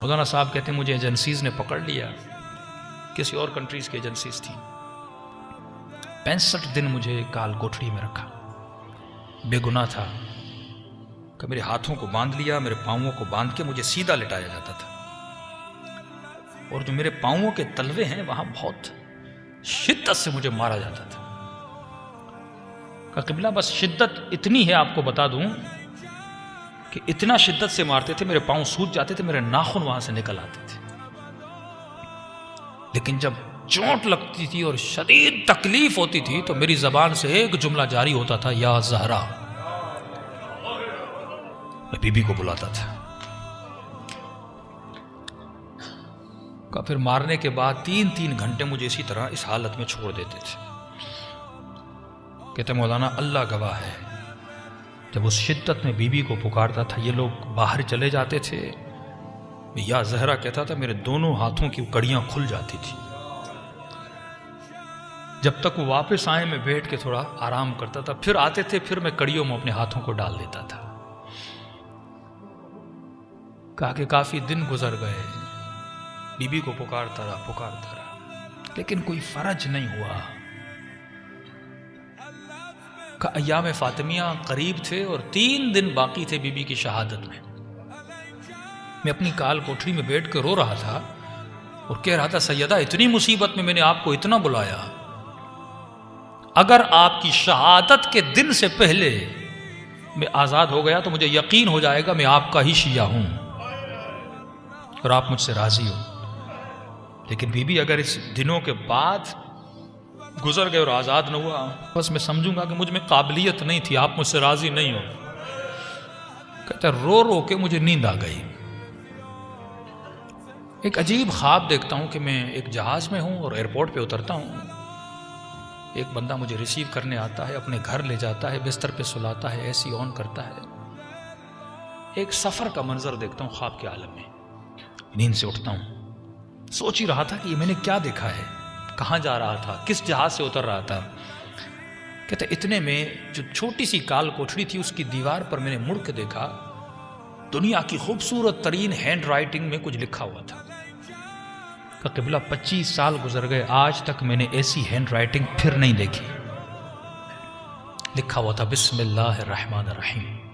मौलाना साहब कहते हैं मुझे एजेंसीज़ ने पकड़ लिया, किसी और कंट्रीज़ की एजेंसीज़ थी। 65 दिन मुझे काल कोठड़ी में रखा, बेगुनाह था। कि मेरे हाथों को बांध लिया, मेरे पाँवों को बांध के मुझे सीधा लिटाया जाता था, और जो मेरे पाँवों के तलवे हैं वहाँ बहुत शिद्दत से मुझे मारा जाता था। का क़िबला बस शिद्दत इतनी है, आपको बता दूं कि इतना शिद्दत से मारते थे, मेरे पाँव सूज जाते थे, मेरे नाखून वहां से निकल आते थे। लेकिन जब चोट लगती थी और शदीद तकलीफ होती थी तो मेरी जबान से एक जुमला जारी होता था, या ज़हरा। मैं बीबी को बुलाता था। का फिर मारने के बाद 3-3 घंटे मुझे इसी तरह इस हालत में छोड़ देते थे। कहते मौलाना अल्लाह गवाह है, जब उस शिद्दत में बीबी को पुकारता था, ये लोग बाहर चले जाते थे, या ज़हरा कहता था, मेरे दोनों हाथों की कड़ियां खुल जाती थी। जब तक वो वापस आए मैं बैठ के थोड़ा आराम करता था, फिर आते थे, फिर मैं कड़ियों में अपने हाथों को डाल देता था। कहा कि काफी दिन गुजर गए, बीबी को पुकारता रहा, लेकिन कोई फर्ज नहीं हुआ। का अय्याम फातिमिया करीब थे और 3 दिन बाकी थे बीबी की शहादत में। मैं अपनी काल कोठरी में बैठ कर रो रहा था और कह रहा था, सैयदा इतनी मुसीबत में मैंने आपको इतना बुलाया, अगर आपकी शहादत के दिन से पहले मैं आज़ाद हो गया तो मुझे यकीन हो जाएगा मैं आपका ही शिया हूं और आप मुझसे राजी हो। लेकिन बीबी अगर इस दिनों के बाद गुजर गए और आज़ाद न हुआ, बस मैं समझूंगा कि मुझ में काबिलियत नहीं थी, आप मुझसे राजी नहीं हो। कहता रो रो के मुझे नींद आ गई। एक अजीब ख्वाब देखता हूं कि मैं एक जहाज में हूं और एयरपोर्ट पे उतरता हूं, एक बंदा मुझे रिसीव करने आता है, अपने घर ले जाता है, बिस्तर पे सुलाता है, एसी ऑन करता है। एक सफर का मंजर देखता हूं ख्वाब के आलम में। नींद से उठता हूं, सोच ही रहा था कि ये मैंने क्या देखा है, कहां जा रहा था, किस जहाज से उतर रहा था। कहते इतने में जो छोटी सी काल कोठरी थी उसकी दीवार पर मैंने मुड़ के देखा, दुनिया की खूबसूरत तरीन हैंड राइटिंग में कुछ लिखा हुआ था। का क़िबला 25 साल गुजर गए, आज तक मैंने ऐसी हैंड राइटिंग फिर नहीं देखी। लिखा हुआ था, बिस्मिल्लाहिर्रहमानिर्रहीम।